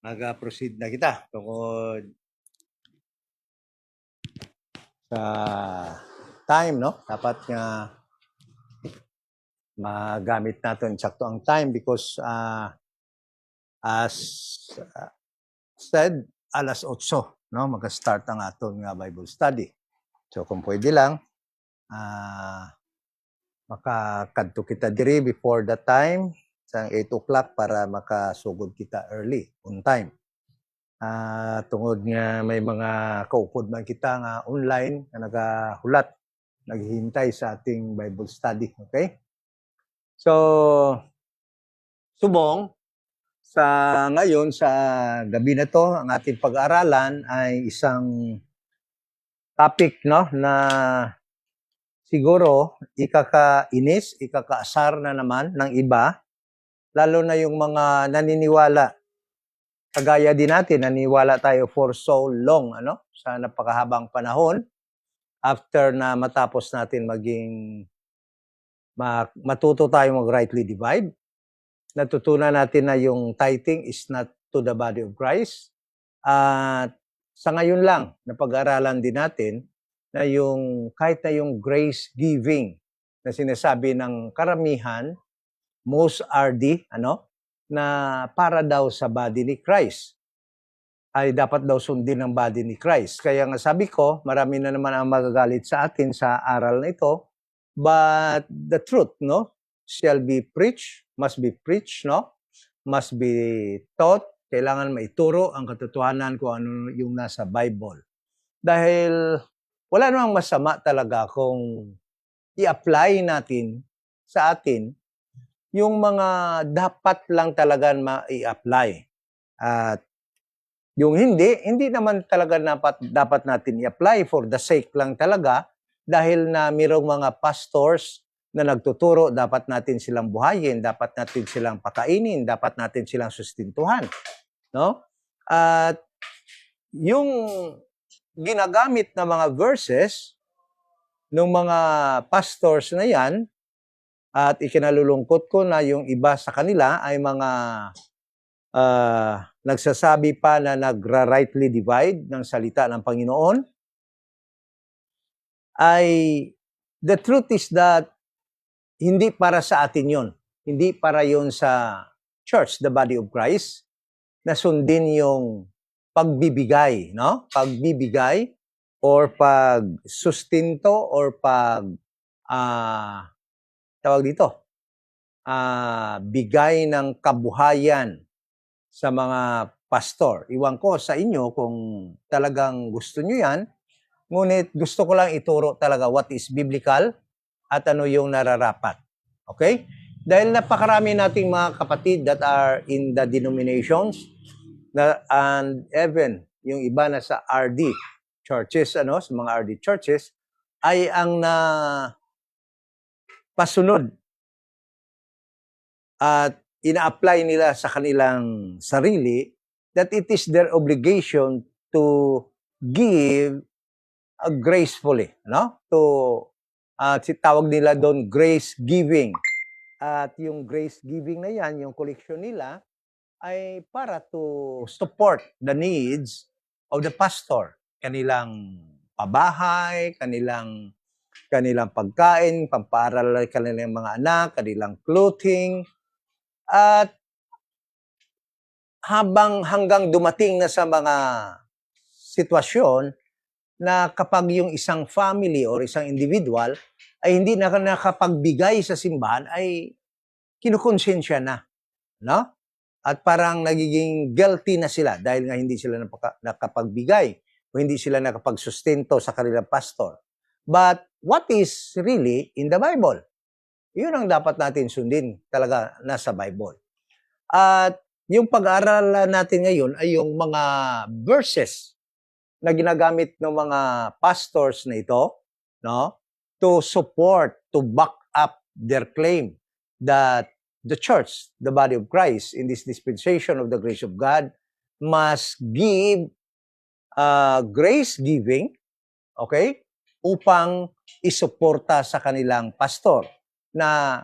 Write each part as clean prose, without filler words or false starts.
Mag-proceed na kita tungkol sa time, no? Dapat nga magamit natin sakto ang time because as said, alas 8, no? Mag-start ang aton nga Bible study. So kung pwede lang, makakadto kita diri before the time, sa 8 o'clock para makasugod kita early, on time. Tungod nga may mga kaupod man kita nga online na nagahulat, naghihintay sa ating Bible study. Okay? So, subong, ngayon, sa gabi na to, ang ating pag-aralan ay isang topic, no, na siguro ikakainis, ikakaasar na naman ng iba, lalo na yung mga naniniwala. Kagaya din natin, naniwala tayo for so long, sa napakahabang panahon, after na matapos natin matuto tayo mag-rightly divide, natutunan natin na yung tithing is not to the body of Christ. At sa ngayon lang, napag-aralan din natin na kahit na yung grace giving na sinasabi ng karamihan, most RD, na para daw sa body ni Christ, ay dapat daw sundin ng body ni Christ. Kaya nga sabi ko, marami na naman ang magagalit sa atin sa aral na ito, but the truth, shall be preached, must be preached, must be taught, kailangan maituro ang katotohanan kung ano yung nasa Bible. Dahil wala namang masama talaga kung i-apply natin sa atin yung mga dapat lang talaga ma-i-apply. At yung hindi naman talaga dapat natin i-apply for the sake lang talaga, dahil na mayroong mga pastors na nagtuturo, dapat natin silang buhayin, dapat natin silang pakainin, dapat natin silang sustintuhan. No? At yung ginagamit na mga verses ng mga pastors na yan, at ikinalulungkot ko na yung iba sa kanila ay mga nagsasabi pa na nagra-rightly divide ng salita ng Panginoon, ay the truth is that hindi para sa atin yon. Hindi para yon sa church, the body of Christ, na sundin yung pagbibigay, Pagbibigay or pag-sustinto or bigay ng kabuhayan sa mga pastor. Iwan ko sa inyo kung talagang gusto nyo yan, ngunit gusto ko lang ituro talaga what is biblical at ano yung nararapat. Okay? Dahil napakarami nating mga kapatid that are in the denominations and even yung iba na sa RD churches, sa mga RD churches, ay ang pasunod at ina-apply nila sa kanilang sarili that it is their obligation to give gracefully, tawag nila doon grace giving. At yung grace giving na yan, yung collection nila, ay para to support the needs of the pastor. Kanilang pabahay, kanilang pagkain, pampaaral kanilang mga anak, kanilang clothing, at hanggang dumating na sa mga sitwasyon na kapag yung isang family or isang individual ay hindi na nakapagbigay sa simbahan, ay kinukonsensya na, At parang nagiging guilty na sila dahil nga hindi sila nakapagbigay o hindi sila nakapagsustento sa kanilang pastor. But what is really in the Bible? Yun ang dapat natin sundin talaga nasa Bible. At yung pag-aaral natin ngayon ay yung mga verses na ginagamit ng mga pastors na ito, to support, to back up their claim that the church, the body of Christ, in this dispensation of the grace of God, must give grace giving, okay, upang isuporta sa kanilang pastor na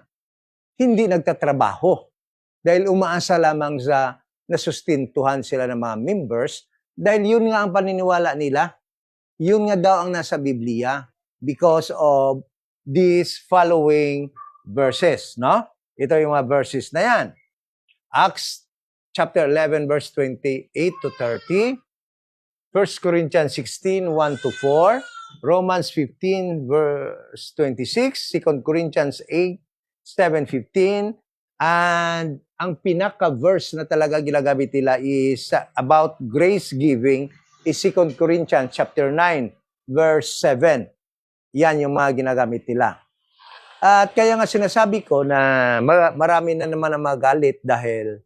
hindi nagtatrabaho dahil umaasa lamang sa nasustintuhan sila ng mga members dahil yun nga ang paniniwala nila. Yun nga daw ang nasa Biblia because of these following verses, no? Ito yung mga verses na yan. Acts chapter 11 verse 28 to 30, 1 Corinthians 16, 1 to 4, Romans 15 verse 26, 2 Corinthians 8, 7, 15, and ang pinaka-verse na talaga ginagamit nila is about grace giving is 2 Corinthians chapter 9 verse 7. Yan yung mga ginagamit nila. At kaya nga sinasabi ko na marami na naman ang magalit dahil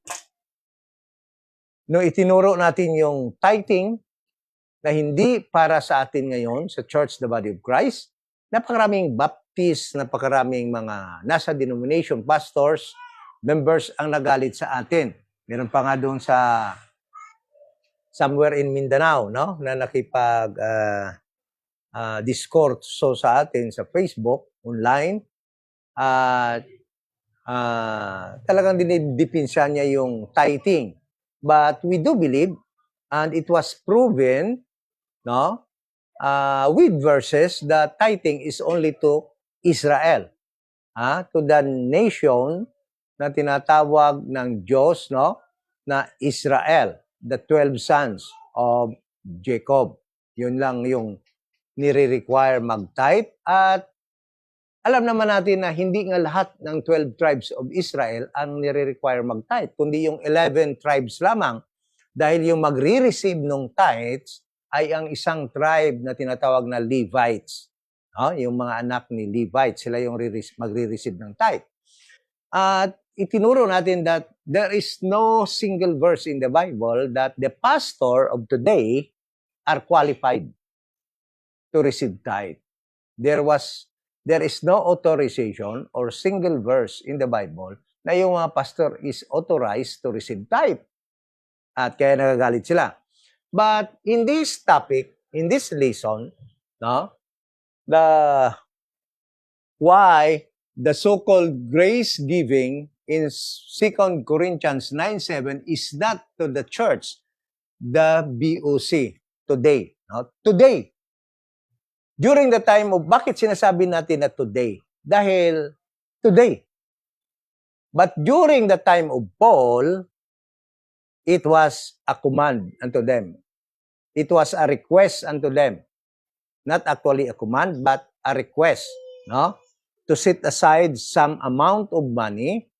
nung itinuro natin yung tithing na hindi para sa atin ngayon sa Church, the Body of Christ, napakaraming Baptist, napakaraming mga nasa denomination, pastors, members ang nagalit sa atin. Meron pa nga doon sa somewhere in Mindanao, no, na nakipag discourse sa atin sa Facebook, online, at talagang dinidipinsa niya yung tithing. But we do believe, and it was proven, no, with verses, that tithing is only to Israel, to the nation na tinatawag ng Diyos, no, na Israel, the 12 sons of Jacob. Yun lang yung nire-require mag-tithe. At alam naman natin na hindi nga lahat ng 12 tribes of Israel ang nire-require mag-tithe, kundi yung 11 tribes lamang. Dahil yung magre-receive ng tithes ay ang isang tribe na tinatawag na Levites. Yung mga anak ni Levites, sila yung magre-receive ng tithe. At itinuro natin that there is no single verse in the Bible that the pastor of today are qualified to receive tithe. There is no authorization or single verse in the Bible na yung mga pastor is authorized to receive tithe. At kaya nagagalit sila. But in this topic, in this lesson, no, why the so-called grace giving in 2 Corinthians 9:7 is not to the church, the BOC, today. No? Today. During the time of, bakit sinasabi natin na today? Dahil today. But during the time of Paul, it was a command unto them. It was a request unto them. Not actually a command, but a request, no? To set aside some amount of money,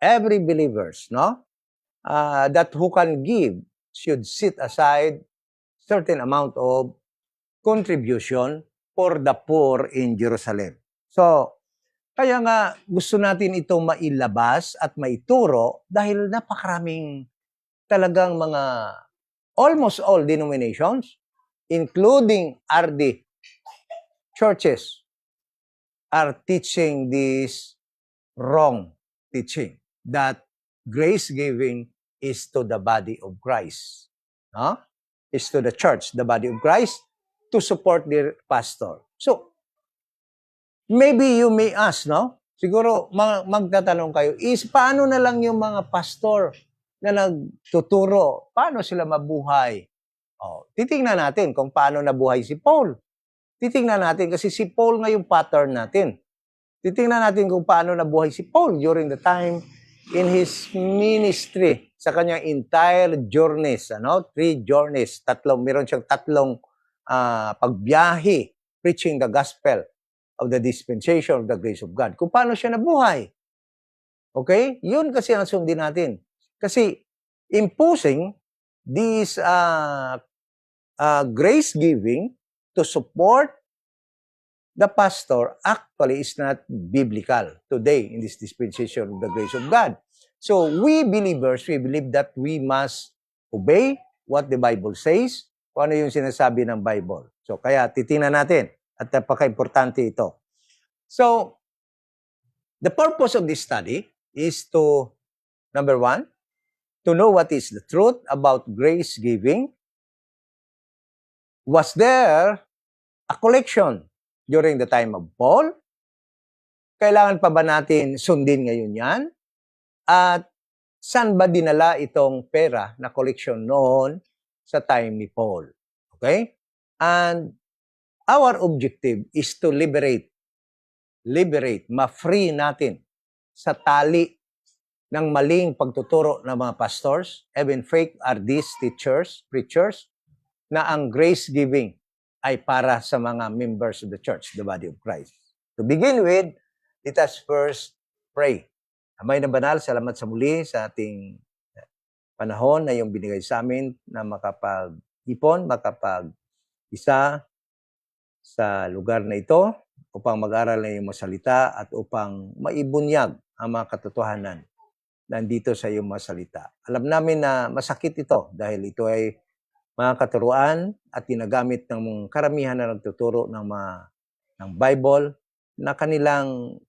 every believers, no? That who can give should set aside certain amount of contribution for the poor in Jerusalem. So, kaya nga gusto natin itong mailabas at maituro dahil napakaraming talagang mga almost all denominations, including RD churches, are teaching this wrong teaching that grace giving is to the body of Christ. Is to the church, the body of Christ, to support their pastor. So, maybe you may ask, no? Siguro magtatanong kayo, is paano na lang yung mga pastor na nagtuturo? Paano sila mabuhay? Titingnan natin kung paano nabuhay si Paul. Titingnan natin kasi si Paul nga yung pattern natin. Titingnan natin kung paano nabuhay si Paul during the time in his ministry sa kanyang entire journeys, 3 journeys, meron siyang tatlong pagbiyahe, preaching the gospel of the dispensation of the grace of God. Kung paano siya nabuhay. Okay? Yun kasi ang sundin natin. Kasi imposing this grace giving to support the pastor actually is not biblical today in this dispensation of the grace of God. So we believers, we believe that we must obey what the Bible says, kung ano yung sinasabi ng Bible. So kaya titingnan natin at napaka-importante ito. So the purpose of this study is to, number 1, to know what is the truth about grace giving. Was there a collection during the time of Paul? Kailangan pa ba natin sundin ngayon yan? At saan ba dinala itong pera na collection noon sa time ni Paul. Okay? And our objective is to liberate, ma-free natin sa tali ng maling pagtuturo ng mga pastors, even fake are these teachers, preachers, na ang grace giving ay para sa mga members of the church, the body of Christ. To begin with, let us first pray. Amay na banal, salamat sa muli sa ating panahon na iyong binigay sa amin na makapag-ipon, makapag-isa sa lugar na ito upang mag-aral na iyong masalita at upang maibunyag ang mga katotohanan nandito sa iyong masalita. Alam namin na masakit ito dahil ito ay mga katuruan at ginagamit ng karamihan na nagtuturo ng Bible na kanilang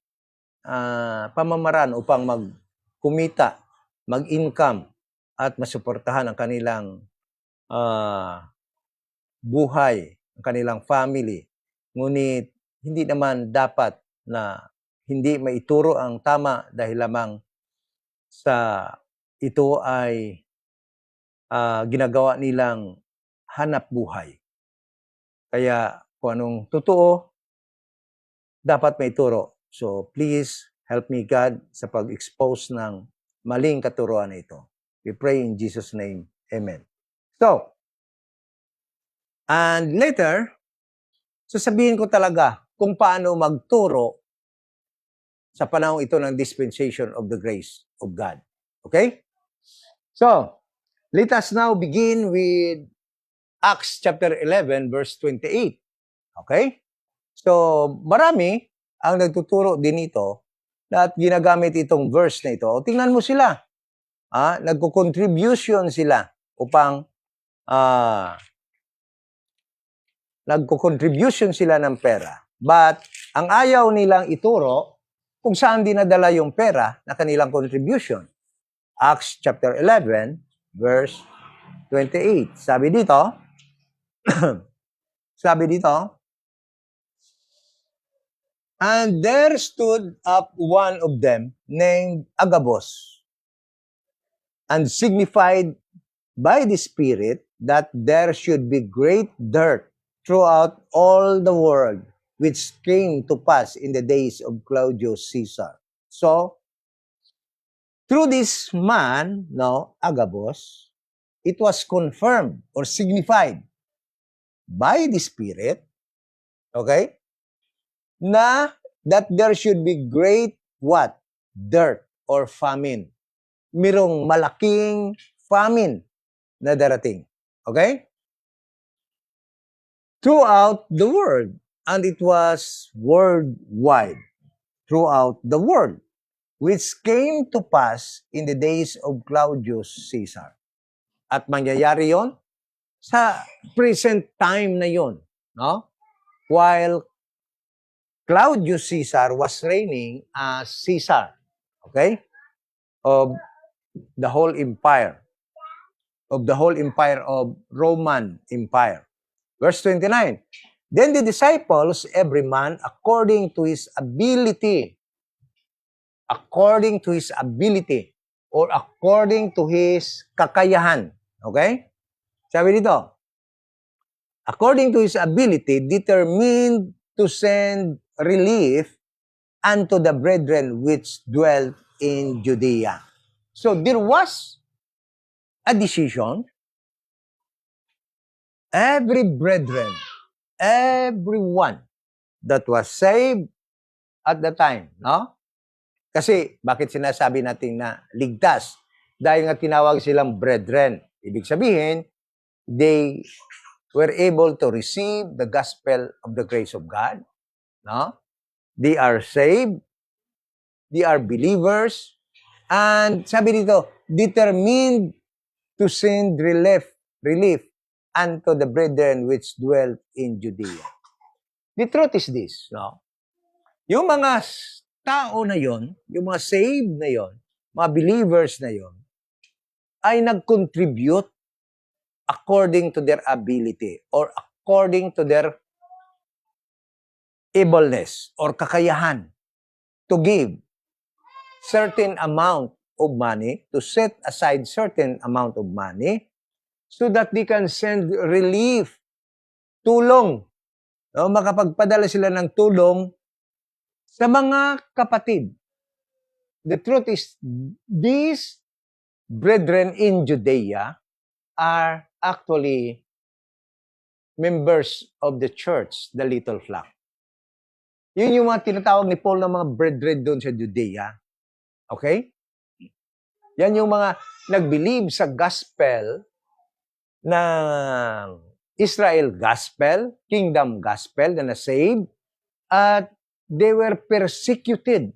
pamamaraan upang magkumita, mag-income at masuportahan ang kanilang buhay, ang kanilang family. Ngunit hindi naman dapat na hindi maituro ang tama dahil lamang sa ito ay ginagawa nilang hanap buhay. Kaya kung anong totoo, dapat maituro. So please help me God sa pag-expose ng maling katuruan na ito. We pray in Jesus' name. Amen. So, and later, sasabihin ko talaga kung paano magturo sa panahon ito ng dispensation of the grace of God. Okay? So, let us now begin with Acts chapter 11, verse 28. Okay? So, marami ang nagtuturo din ito at ginagamit itong verse na ito. O, tingnan mo sila. Nagko-contribution sila upang nagko-contribution sila ng pera. But, ang ayaw nilang ituro kung saan dinadala yung pera na kanilang contribution. Acts chapter 11, verse 28. Sabi dito, and there stood up one of them named Agabus, and signified by the Spirit that there should be great dearth throughout all the world, which came to pass in the days of Claudius Caesar. So, through this man, Agabus, it was confirmed or signified by the Spirit, okay, na that there should be great what? Dearth or famine. Mirong malaking famine na darating. Okay? Throughout the world. And it was worldwide. Throughout the world. Which came to pass in the days of Claudius Caesar. At mangyayari yon sa present time na yon, no? While Claudius Caesar was reigning as Caesar, okay, of the whole empire, of Roman Empire. Verse 29, then the disciples, every man according to his ability, or according to his kakayahan, okay? Sabi dito, according to his ability, determined to send relief unto the brethren which dwelt in Judea. So there was a decision. Every brethren, everyone that was saved at the time, no? Kasi bakit sinasabi natin na ligtas? Dahil nga tinawag silang brethren. Ibig sabihin, they were able to receive the gospel of the grace of God. No? They are saved. They are believers. And sabi dito, determined to send relief unto the brethren which dwelt in Judea. The truth is this, no? Yung mga tao na yon, yung mga saved na yon, mga believers na yon, ay nag-contribute according to their ability or according to their ableness or kakayahan to give certain amount of money, to set aside certain amount of money so that they can send relief, tulong. No, makapagpadala sila ng tulong sa mga kapatid. The truth is, these brethren in Judea are actually members of the church, the little flock. Yun yung mga tinatawag ni Paul ng mga brethren doon sa Judea. Okay? Yan yung mga nag-believe sa gospel ng Israel gospel, kingdom gospel na na-saved, at they were persecuted.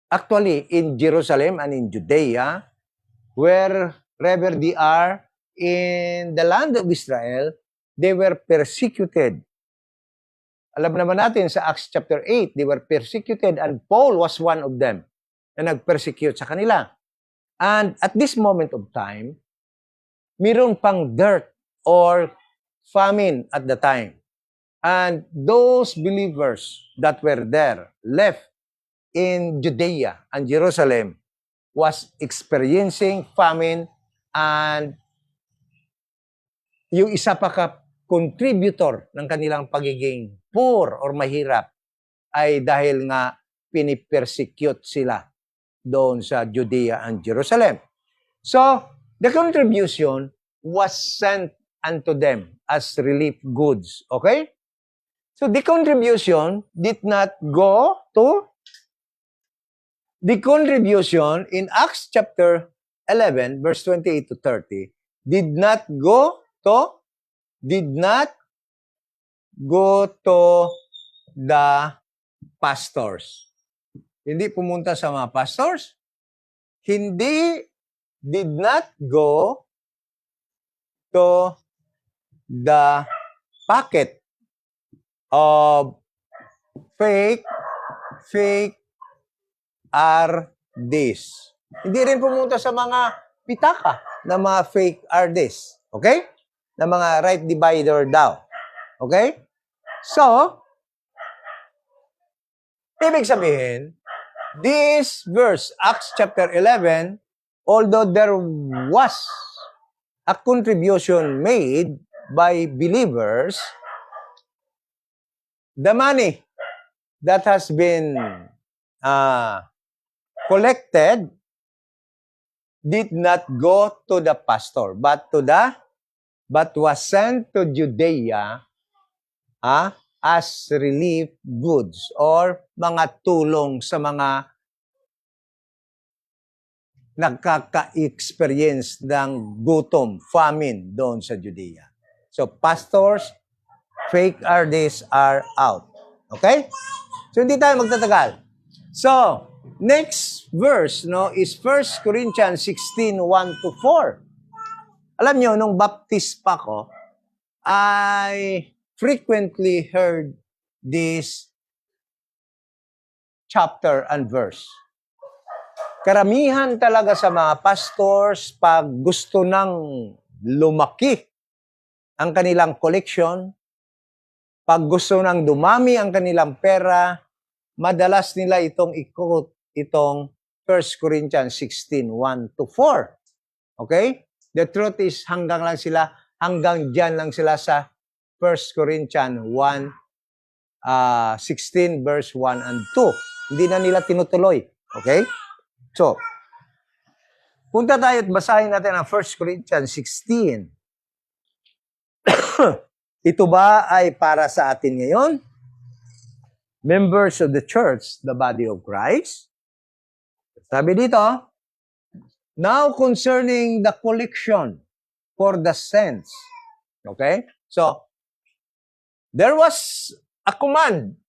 Actually, in Jerusalem and in Judea, wherever they are in the land of Israel, they were persecuted. Alam naman natin sa Acts chapter 8, they were persecuted and Paul was one of them na nag-persecute sa kanila. And at this moment of time, mayroon pang dirt or famine at the time. And those believers that were there, left in Judea and Jerusalem, was experiencing famine, and yung isa pa contributor ng kanilang pagiging poor or mahirap ay dahil nga pinipersecute sila doon sa Judea and Jerusalem. So, the contribution was sent unto them as relief goods. Okay? So, the contribution did not go to the contribution in Acts chapter 11, verse 28 to 30, did not go to the pastors. Hindi pumunta sa mga pastors. Hindi did not go to the packet of fake RDs. Hindi rin pumunta sa mga pitaka na mga fake RDs. Okay? Na mga right divider daw. Okay? So, ibig sabihin, this verse, Acts chapter 11, although there was a contribution made by believers, the money that has been collected did not go to the pastor, but was sent to Judea as relief goods or mga tulong sa mga nagkaka-experience ng gutom, famine doon sa Judea. So, pastors, fake RDs are out. Okay? So, hindi tayo magtatagal. So, next verse is 1 Corinthians 16, 1-4. Alam nyo, nung baptist pa ko, I frequently heard this chapter and verse. Karamihan talaga sa mga pastors, pag gusto nang lumaki ang kanilang collection, pag gusto nang dumami ang kanilang pera, madalas nila itong i-quote itong 1 Corinthians 16, 1-4. Okay? The truth is, hanggang dyan lang sila sa 1 Corinthians 16, verse 1 and 2. Hindi na nila tinutuloy. Okay? So, punta tayo at basahin natin ang 1 Corinthians 16. Ito ba ay para sa atin ngayon? Members of the church, the body of Christ. Sabi dito, now concerning the collection for the saints. Okay? So, there was a command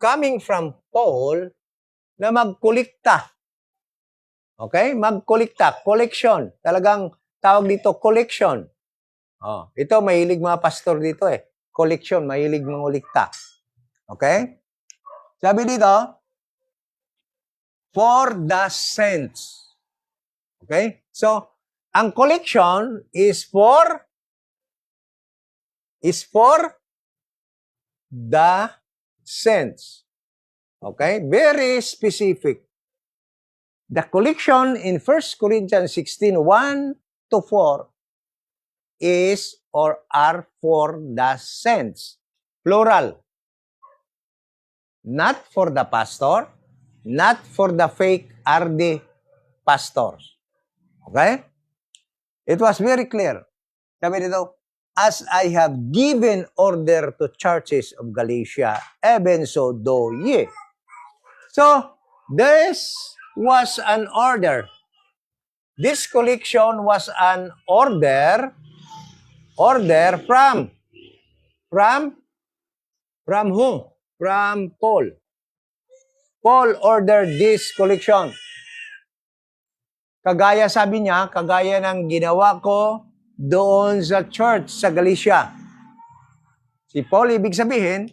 coming from Paul na magkolekta. Okay? Magkolekta. Collection. Talagang tawag dito, collection. Oh, ito, mahilig mga pastor dito Collection, mahilig mangulikta. Okay? Sabi dito, for the saints. Okay? So, ang collection is for the saints. Okay? Very specific. The collection in 1 Corinthians 16, 1 to 4 is or are for the saints. Plural. Not for the pastor, not for the fake RD pastors. Okay? It was very clear. Sabi dito, as I have given order to churches of Galatia, even so do ye. So, this was an order. This collection was an order from who? From Paul. Paul ordered this collection. Kagaya sabi niya, kagaya ng ginawa ko doon sa church sa Galatia. Si Paul, ibig sabihin,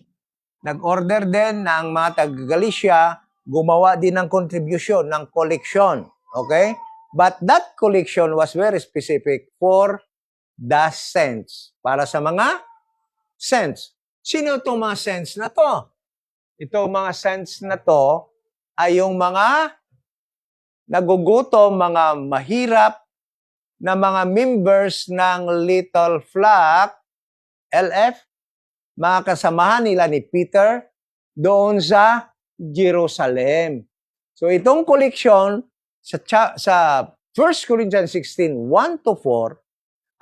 nag-order din ng mga taga-Galatia, gumawa din ng contribution, ng collection. Okay? But that collection was very specific for the saints. Para sa mga saints. Sino itong mga saints na to? Itong mga saints na to ay yung mga nagugutom, mga mahirap na mga members ng Little Flock, LF, mga kasamahan nila ni Peter doon sa Jerusalem. So itong collection sa 1 Corinthians 16, 1 to 4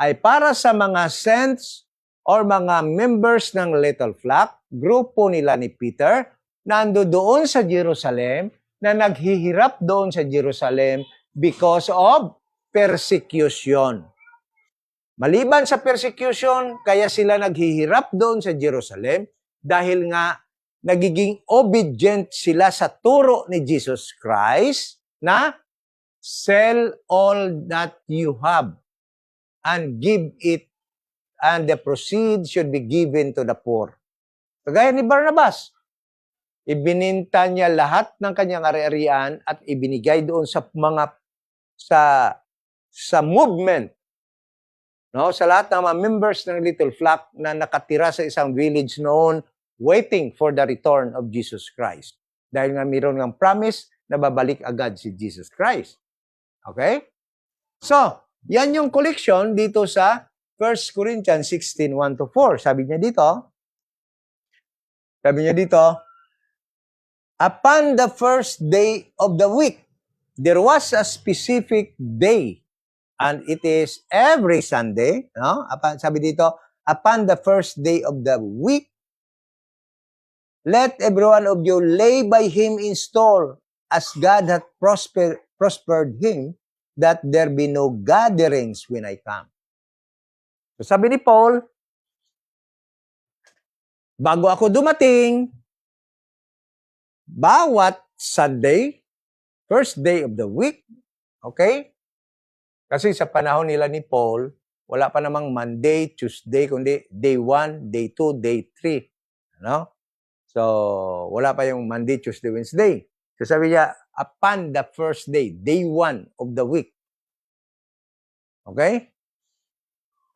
ay para sa mga saints or mga members ng Little Flock, grupo nila ni Peter, nando doon sa Jerusalem, na naghihirap doon sa Jerusalem because of persecution. Maliban sa persecution, kaya sila naghihirap doon sa Jerusalem dahil nga nagiging obedient sila sa turo ni Jesus Christ na sell all that you have and give it, and the proceeds should be given to the poor. Kagaya ni Barnabas, ibininta niya lahat ng kanyang ari-arian at ibinigay doon sa mga sa movement, no, sa lahat ng mga members ng Little Flock na nakatira sa isang village noon waiting for the return of Jesus Christ. Dahil nga mayroon ng promise na babalik agad si Jesus Christ. Okay? So, yan yung collection dito sa 1 Corinthians 16, 1 to 4. Sabi niya dito, upon the first day of the week, there was a specific day, and it is every Sunday. No? Sabi dito, upon the first day of the week, let every one of you lay by him in store, as God hath prospered him, that there be no gatherings when I come. So sabi ni Paul, bago ako dumating, bawat Sunday, first day of the week, okay? Kasi sa panahon nila ni Paul, wala pa namang Monday, Tuesday, kundi day 1, day 2, day 3. Ano? So, wala pa yung Monday, Tuesday, Wednesday. So sabi niya, upon the first day, day 1 of the week. Okay?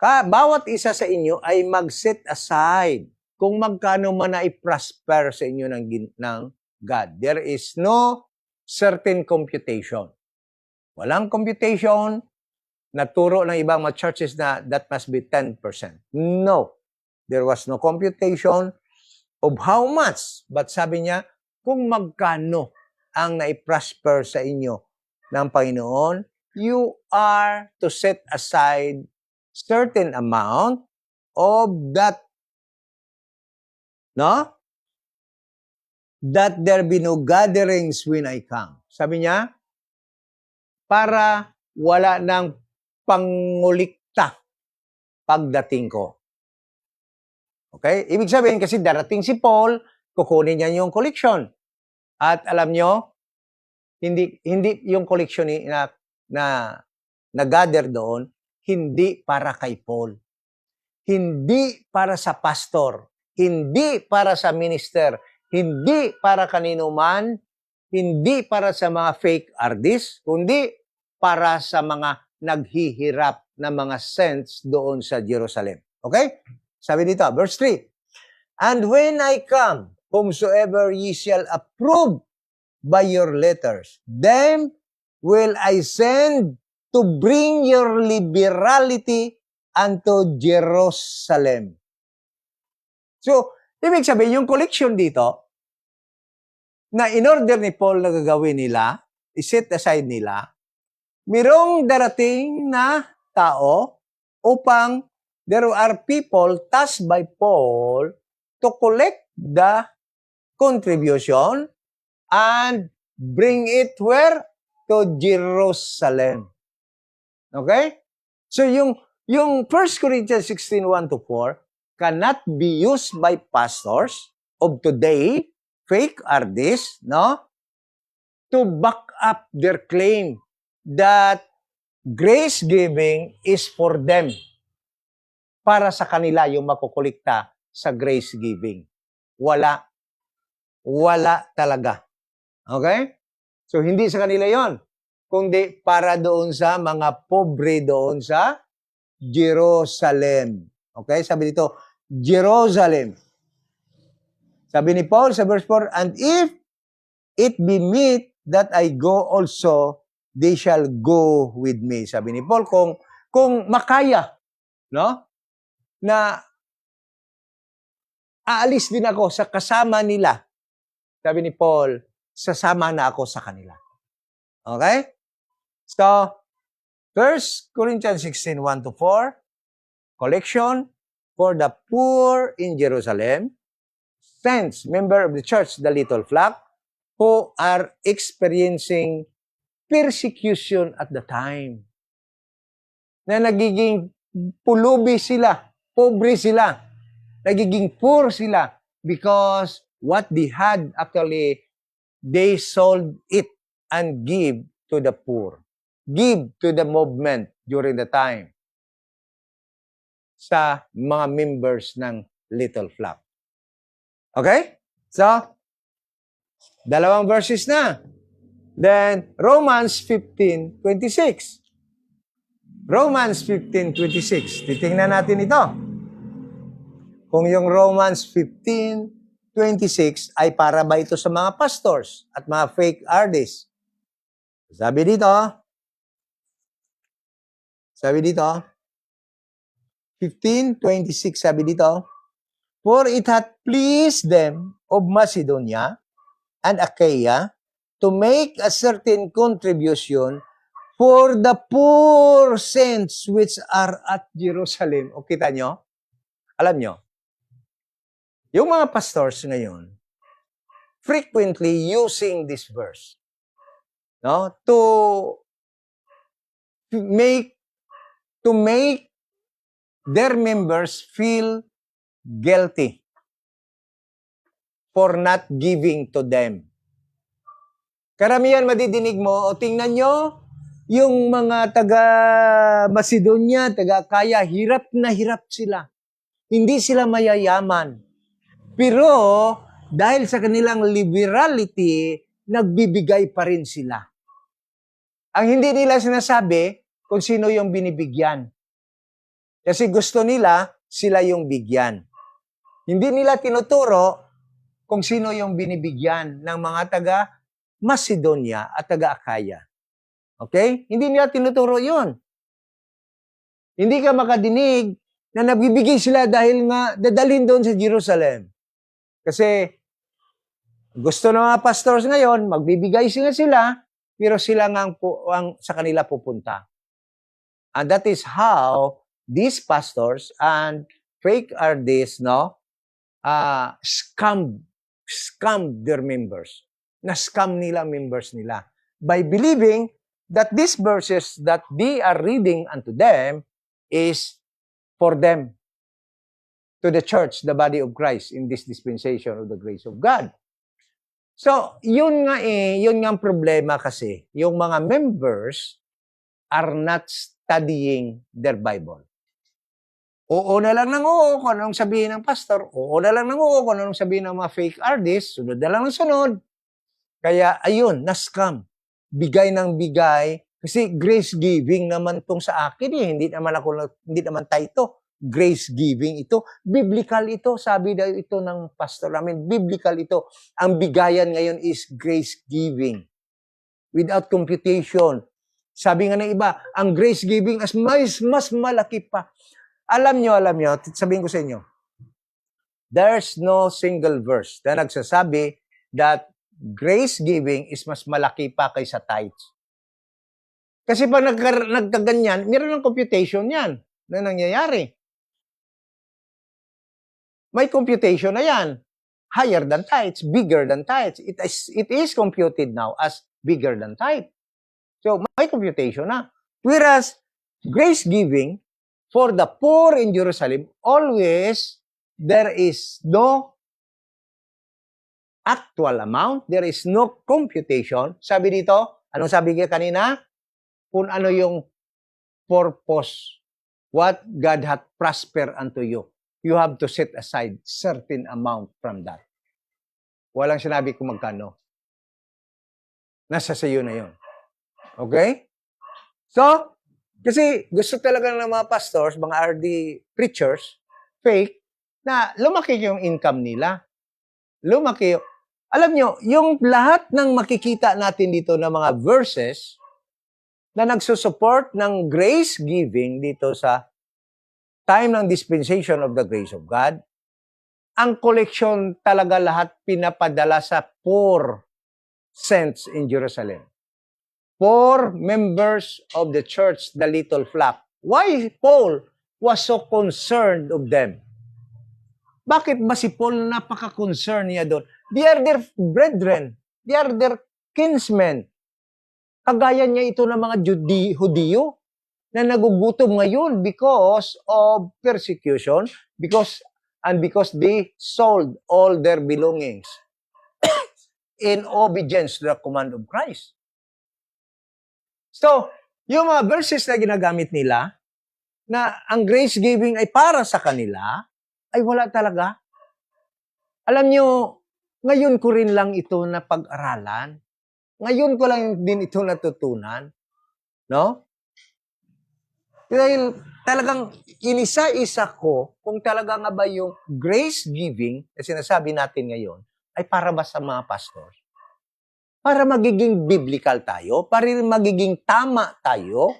Bawat isa sa inyo ay mag-set aside kung magkano man na i-prosper sa inyo ng God. There is no certain computation. Walang computation na turo ng ibang mga churches na that must be 10%. No. There was no computation of how much. But sabi niya, kung magkano ang na-prosper sa inyo ng Panginoon, you are to set aside certain amount of that, no? That there be no gatherings when I come. Sabi niya, para wala ng pangulikta pagdating ko. Okay? Ibig sabihin kasi darating si Paul, kukunin niya yung collection. At alam nyo, hindi yung collection na gather doon, hindi para kay Paul. Hindi para sa pastor. Hindi para sa minister. Hindi para kanino man. Hindi para sa mga fake artists. Kundi para sa mga naghihirap na mga saints doon sa Jerusalem. Okay? Sabi dito, verse 3. And when I come, whomsoever ye shall approve by your letters, them will I send to bring your liberality unto Jerusalem. So, ibig sabihin, yung collection dito, na in order ni Paul na gagawin nila, iset aside nila, mirong darating na tao upang there are people tasked by Paul to collect the contribution and bring it where? To Jerusalem. Okay? So yung 1 Corinthians 16, 1-4 cannot be used by pastors of today, fake artists, no? To back up their claim that grace giving is for them. Para sa kanila yung makukulikta sa grace giving. Wala. Wala talaga. Okay? So, hindi sa kanila yon, kundi para doon sa mga pobre doon sa Jerusalem. Okay? Sabi dito, Jerusalem. Sabi ni Paul sa verse 4, and if it be meet that I go also, they shall go with me. Sabi ni Paul, kung makaya, no? Na aalis din ako sa kasama nila. Sabi ni Paul, sasama na ako sa kanila. Okay? So, 1 Corinthians 16, 1-4, collection for the poor in Jerusalem, saints, member of the church, the little flock, who are experiencing persecution at the time. Na nagiging pulubi sila, pobre sila, nagiging poor sila because what they had actually, they sold it and give to the poor. Give to the movement during the time sa mga members ng Little Flock. Okay? So, dalawang verses na. Then, Romans 15:26. Romans 15:26. Titingnan natin ito. Kung yung Romans 15:26 ay para ba ito sa mga pastors at mga fake artists. Sabi dito, 15:26, sabi dito, for it hath pleased them of Macedonia and Achaia to make a certain contribution for the poor saints which are at Jerusalem. O kita nyo? Alam nyo, yung mga pastors ngayon, frequently using this verse, no, to make their members feel guilty for not giving to them. Karamihan madidinig mo, o tingnan nyo, yung mga taga Macedonia, taga Achaia, hirap na hirap sila. Hindi sila mayayaman. Pero, dahil sa kanilang liberality, nagbibigay pa rin sila. Ang hindi nila sinasabi kung sino yung binibigyan. Kasi gusto nila, sila yung bigyan. Hindi nila tinuturo kung sino yung binibigyan ng mga taga Macedonia at taga Achaia. Okay? Hindi nila tinuturo yun. Hindi ka makadinig na nagbibigay sila dahil nga dadalhin doon sa Jerusalem. Kasi gusto ng mga pastors ngayon, magbibigay sila, pero sila nga ang sa kanila pupunta. And that is how these pastors and fake artists, no, scam their members. Na-scam nila members nila by believing that these verses that they are reading unto them is for them, to the church, the body of Christ in this dispensation of the grace of God. So, yun nga ang problema kasi, yung mga members are not studying their Bible. Oo na lang ng oo kung anong sabihin ng pastor, oo na lang ng oo kung anong sabihin ng mga fake artists, sunod na lang ng sunod. Kaya, ayun, na-scam. Bigay ng bigay, kasi grace giving naman tong sa akin eh. Hindi naman tayo ito. Grace giving ito. Biblical ito. Sabi daw ito ng pastor namin. Biblical ito. Ang bigayan ngayon is grace giving. without computation. Sabi nga ng iba, ang grace giving as mas malaki pa. Alam nyo, sabihin ko sa inyo, there's no single verse na nagsasabi that grace giving is mas malaki pa kaysa tithes. Kasi pag nagkaganyan, meron ng computation yan na nangyayari. May computation na yan. Higher than tithes, bigger than tithes. It is computed now as bigger than tithes. So, may computation na. Whereas, grace giving for the poor in Jerusalem, always, there is no actual amount, there is no computation. Sabi dito, anong sabi niya kanina? Kung ano yung purpose, what God hath prospered unto you. You have to set aside certain amount from that. Walang sinabi kung magkano. Nasa sa iyo na yun. Okay? So, kasi gusto talaga ng mga pastors, mga RD preachers, fake, na lumaki yung income nila. Lumaki. Alam nyo, yung lahat ng makikita natin dito na mga verses na nagsusupport ng grace giving dito sa time ng dispensation of the grace of God, ang collection talaga lahat pinapadala sa poor saints in Jerusalem. Poor members of the church, the little flock. Why Paul was so concerned of them? Bakit ba si Paul napaka-concerned niya doon? They are their brethren. They are their kinsmen. Kagaya niya ito ng mga Hudiyo na nagugutom ngayon because of persecution, because they sold all their belongings in obedience to the command of Christ. So, yung mga verses na ginagamit nila, na ang grace giving ay para sa kanila, ay wala talaga. Alam nyo, ngayon ko rin lang ito na pag-aralan. Ngayon ko lang din ito natutunan. No? Dahil talagang inisa-isa ko kung talaga nga ba yung grace giving na sinasabi natin ngayon ay para ba sa mga pastors? Para magiging biblical tayo, para magiging tama tayo,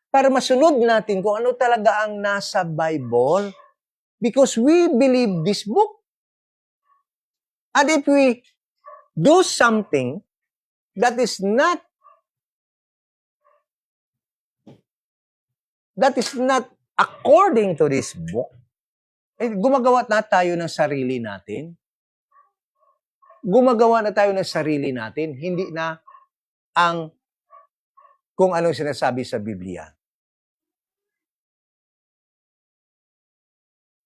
para masunod natin kung ano talaga ang nasa Bible. Because we believe this book. And if we do something that is not according to this book, gumagawa na tayo ng sarili natin. Gumagawa na tayo ng sarili natin, hindi na ang kung anong sinasabi sa Biblia.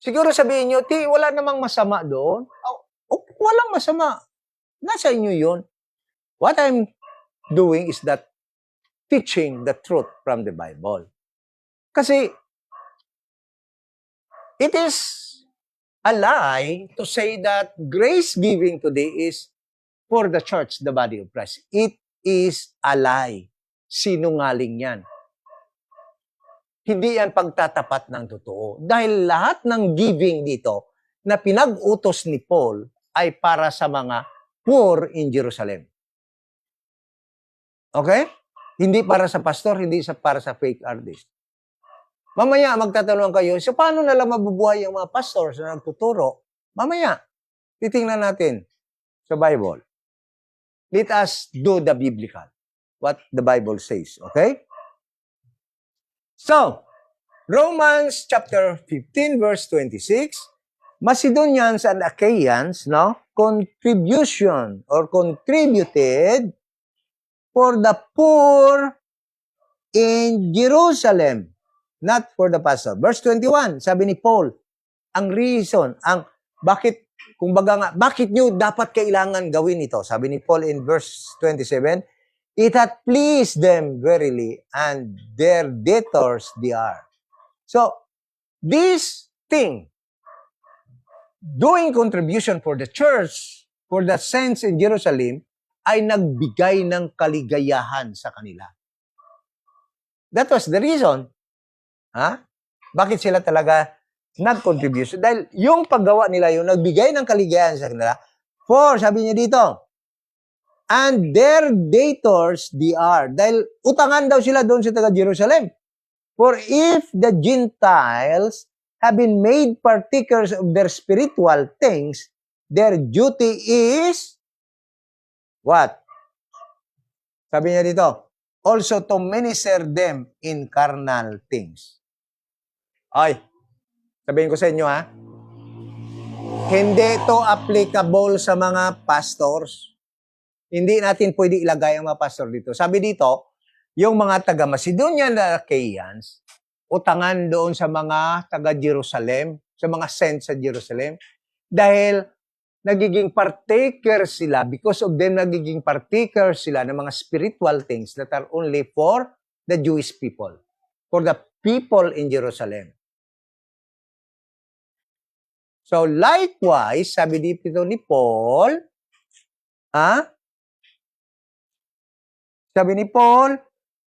Siguro sabihin nyo, wala namang masama doon. Walang masama. Nasa inyo yun. What I'm doing is that teaching the truth from the Bible. Kasi it is a lie to say that grace giving today is for the church, the body of Christ. It is a lie. Sinungaling yan. Hindi yan pagtatapat ng totoo. Dahil lahat ng giving dito na pinag-utos ni Paul ay para sa mga poor in Jerusalem. Okay? Hindi para sa pastor, hindi para sa fake artist. Mamaya, magtatanong kayo, so paano nalang mabubuhay ang mga pastors na nagtuturo? Mamaya, titingnan natin sa Bible. Let us do the biblical. What the Bible says. Okay? So, Romans chapter 15 verse 26, Macedonians and Achaeans, contributed for the poor in Jerusalem, not for the pastor. Verse 21, sabi ni Paul, ang reason, bakit nyo dapat kailangan gawin ito? Sabi ni Paul in verse 27, it hath pleased them verily, and their debtors they are. So, this thing, doing contribution for the church, for the saints in Jerusalem, ay nagbigay ng kaligayahan sa kanila. That was the reason. Bakit sila talaga nag-contribution? Dahil yung paggawa nila yung nagbigay ng kaligayahan sa kanila. For, sabi niya dito, And their debtors they are. Dahil utangan daw sila doon sa taga-Jerusalem. For if the Gentiles have been made partakers of their spiritual things, their duty is what? Sabi niya dito, also to minister them in carnal things. Ay, sabihin ko sa inyo ha, hindi ito applicable sa mga pastors. Hindi natin pwede ilagay ang mga pastor dito. Sabi dito, yung mga taga-Macedonia na Achaeans, utangan doon sa mga taga-Jerusalem, sa mga sent sa Jerusalem, dahil nagiging partaker sila, because of them nagiging partaker sila ng mga spiritual things that are only for the Jewish people, for the people in Jerusalem. So likewise, sabi dito ni Paul, sabi ni Paul,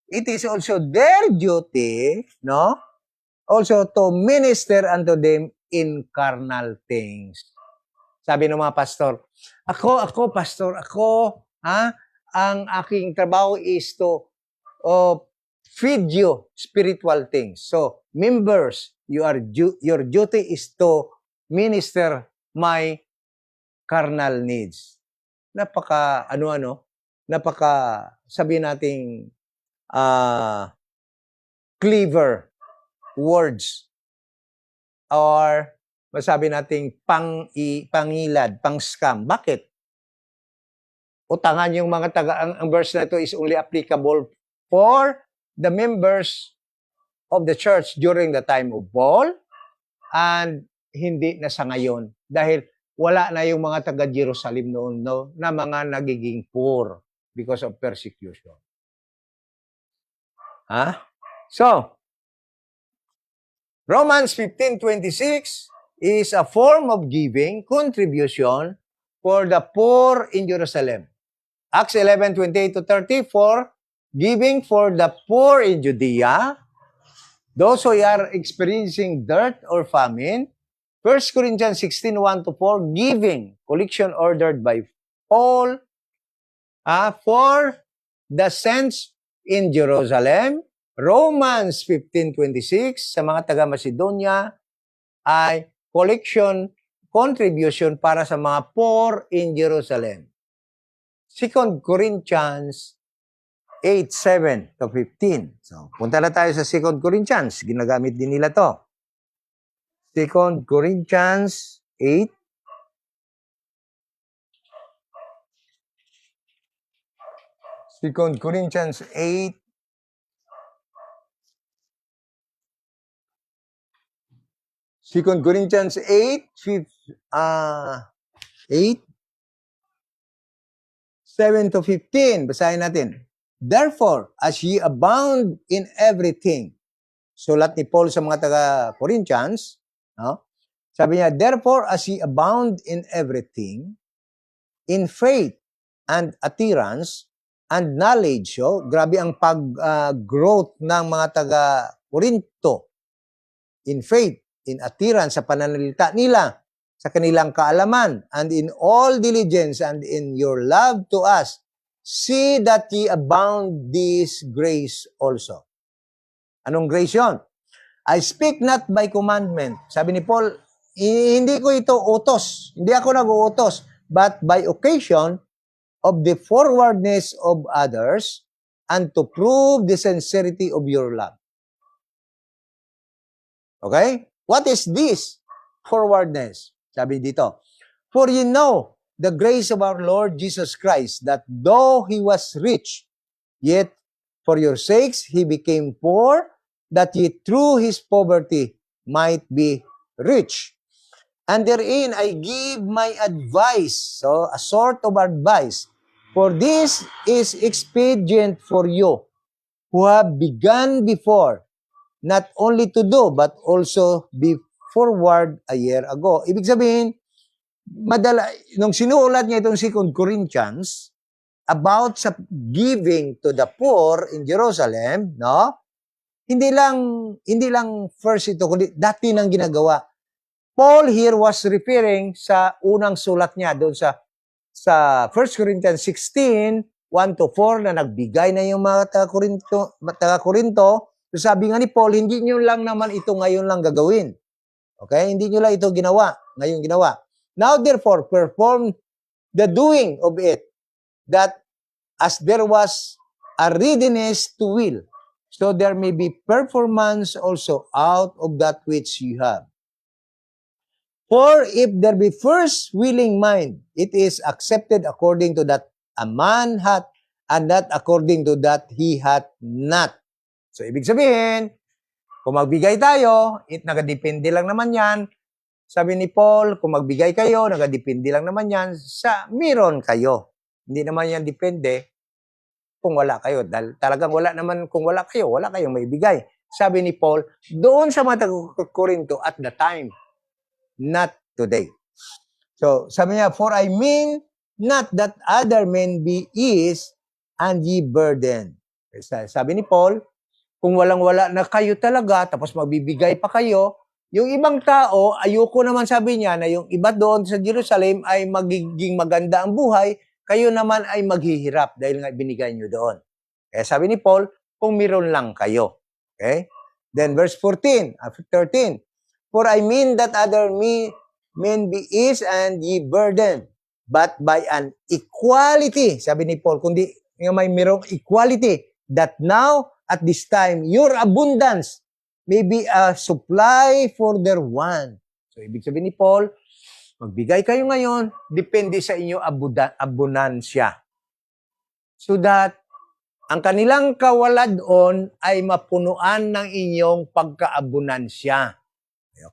it is also their duty, no? Also to minister unto them in carnal things. Sabi ng mga pastor, pastor, ang aking trabaho is to feed you spiritual things. So, members, your duty is to minister my carnal needs. Napaka sabi nating clever words or masabi nating pangilad, pang-scam. Bakit? Utangan yung mga ang verse na ito is only applicable for the members of the church during the time of Paul and hindi na sa ngayon dahil wala na yung mga taga-Jerusalem noon na mga nagiging poor because of persecution. So, Romans 15:26 is a form of giving contribution for the poor in Jerusalem. Acts 11:28-30 giving for the poor in Judea, those who are experiencing dearth or famine. 1 Corinthians 16:1-4 giving, collection ordered by Paul for the saints in Jerusalem. Romans 15:26 sa mga taga-Macedonia ay contribution para sa mga poor in Jerusalem. 2 Corinthians 8:7-15. So, punta na tayo sa 2 Corinthians. Ginagamit din nila to. 2 Corinthians 8. 2 Corinthians 8. 2 Corinthians 8, 7-15. Basahin natin. Therefore, as ye abound in everything, sulat ni Paul sa mga taga-Corinthians, no? Sabi niya, therefore, as ye abound in everything, in faith and adherence and knowledge, grabe ang pag-growth ng mga taga-Corinto, in faith, in adherence sa pananalita nila, sa kanilang kaalaman, and in all diligence and in your love to us, see that ye abound this grace also. Anong grace yun? I speak not by commandment. Sabi ni Paul, hindi ko ito utos. Hindi ako nag-uutos. But by occasion of the forwardness of others and to prove the sincerity of your love. Okay? What is this? Forwardness. Sabi dito, for you know the grace of our Lord Jesus Christ, that though He was rich, yet for your sakes He became poor, that ye through His poverty might be rich. And therein I give my advice, so a sort of advice, for this is expedient for you, who have begun before, not only to do, but also be forward a year ago. Ibig sabihin, nung sinulat niya itong 2 Corinthians, about sa giving to the poor in Jerusalem, no? Hindi lang first ito, kundi dati nang ginagawa. Paul here was referring sa unang sulat niya doon sa sa 1 Corinthians 16, 1-4 na nagbigay na yung mga taga-Korinto. So sabi nga ni Paul, hindi nyo lang naman ito ngayon lang gagawin. Okay? Hindi nyo lang ito ginawa. Ngayon ginawa. Now therefore, perform the doing of it, that as there was a readiness to will, so there may be performance also out of that which you have. For if there be first willing mind, it is accepted according to that a man hath, and not according to that he hath not. So, ibig sabihin, kung magbigay tayo, nagadepende lang naman yan. Sabi ni Paul, kung magbigay kayo, nagadepende lang naman yan sa meron kayo. Hindi naman yan depende kung wala kayo. Dahil talagang wala naman, kung wala kayo, wala kayong maibigay. Sabi ni Paul, doon sa mga taga-Korinto at the time, not today. So, sabi niya, for I mean not that other men be ease and ye burden. Sabi ni Paul, kung walang-wala na kayo talaga, tapos magbibigay pa kayo, yung ibang tao, ayoko naman sabi niya na yung iba doon sa Jerusalem ay magiging maganda ang buhay, kayo naman ay maghihirap dahil nga binigay nyo doon. Kaya sabi ni Paul, kung meron lang kayo. Okay? Then verse 13. For I mean that other men be ease and ye burden, but by an equality, sabi ni Paul, kundi may merong equality, that now, at this time, your abundance may be a supply for their want. So, ibig sabihin ni Paul, magbigay kayo ngayon, depende sa inyo abunansya. So that, ang kanilang kawaladon ay mapunuan ng inyong pagkaabunansya.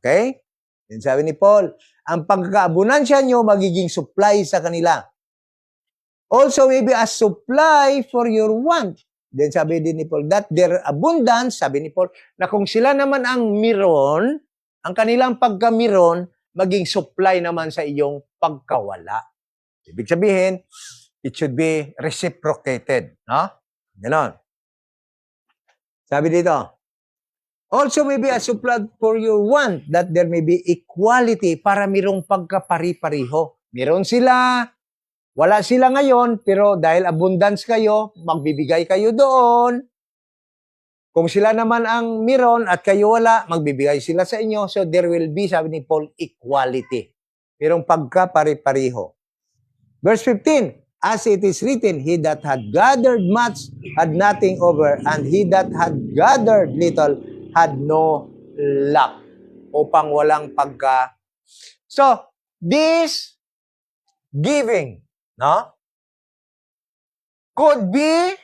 Okay? Then sabi ni Paul, ang pagkaabunansya nyo magiging supply sa kanila. Also, maybe a supply for your want. Then sabi din ni Paul, that their abundance, sabi ni Paul, na kung sila naman ang miron, ang kanilang pagkamiron, maging supply naman sa iyong pagkawala. Ibig sabihin, it should be reciprocated. No? Ganon. Sabi dito, also may be a supply for your want, that there may be equality para mirong pagkapari-pariho. Meron sila, wala sila ngayon, pero dahil abundance kayo, magbibigay kayo doon. Kung sila naman ang meron at kayo wala, magbibigay sila sa inyo. So there will be, sabi ni Paul, equality. Merong pagkapari-pariho. Verse 15, as it is written, he that had gathered much had nothing over, and he that had gathered little had no lack. Upang walang pagka. So, this giving, no, could be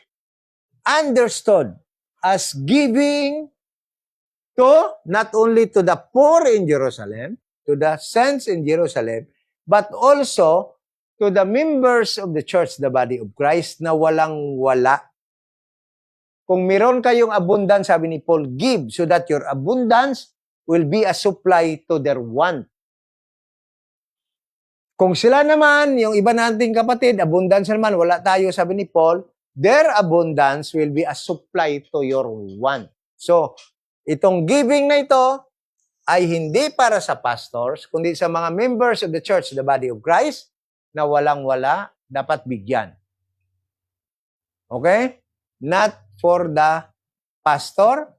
understood as giving to, not only to the poor in Jerusalem, to the saints in Jerusalem, but also to the members of the church, the body of Christ, na walang-wala. Kung meron kayong abundance, sabi ni Paul, give so that your abundance will be a supply to their want. Kung sila naman, yung iba nating kapatid, abundance naman, wala tayo, sabi ni Paul, their abundance will be a supply to your want. So, itong giving na ito ay hindi para sa pastors, kundi sa mga members of the church, the body of Christ, na walang-wala, dapat bigyan. Okay? Not for the pastor,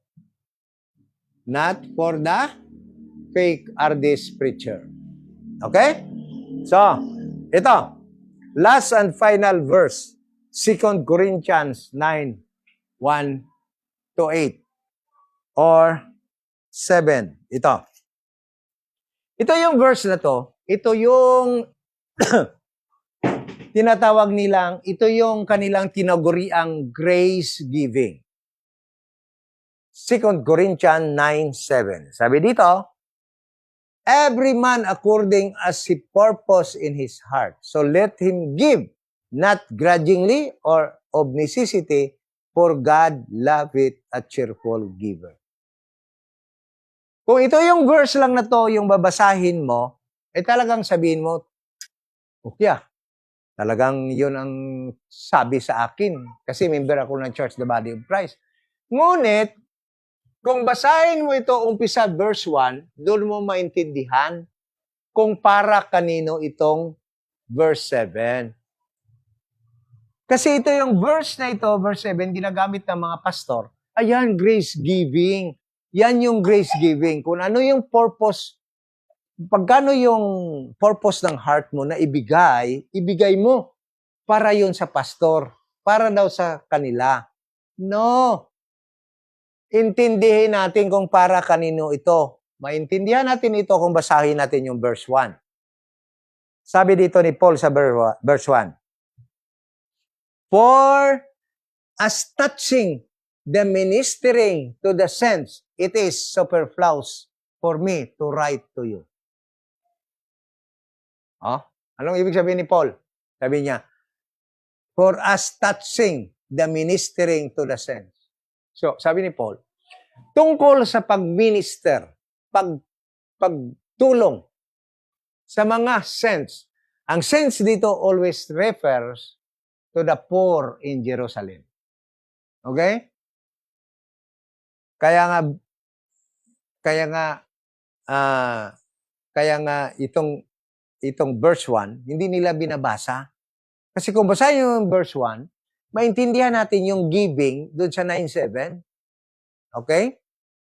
not for the fake RDS preacher. Okay? So, ito. Last and final verse. 2 Corinthians 9, 1-8. Or 7. Ito. Ito yung verse na to. Ito yung tinatawag nilang, ito yung kanilang tinaguriang grace giving. 2 Corinthians 9:7. Sabi dito, every man according as he purpose in his heart. So let him give, not grudgingly or of necessity, for God loveth a cheerful giver. Kung ito yung verse lang na to, yung babasahin mo, talagang sabihin mo, okay, talagang yun ang sabi sa akin. Kasi member ako ng Church, the Body of Christ. Ngunit, kung basahin mo ito umpisa verse 1, doon mo maintindihan kung para kanino itong verse 7. Kasi ito yung verse na ito, verse 7, ginagamit ng mga pastor. Ayan, grace giving. Yan yung grace giving. Kung ano yung purpose, pagkano yung purpose ng heart mo na ibigay mo para yun sa pastor, para daw sa kanila. No. Intindihin natin kung para kanino ito. Maintindihan natin ito kung basahin natin yung verse 1. Sabi dito ni Paul sa verse 1. For as touching the ministering to the saints, it is superfluous for me to write to you. Oh, anong ibig sabihin ni Paul? Sabi niya, for as touching the ministering to the saints. So, sabi ni Paul, tungkol sa pag-minister, pagtulong sa mga saints. Ang saints dito always refers to the poor in Jerusalem. Okay? Kaya nga itong verse 1, hindi nila binabasa. Kasi kung basahin yung verse 1, maintindihan natin yung giving doon sa 9:7. Okay?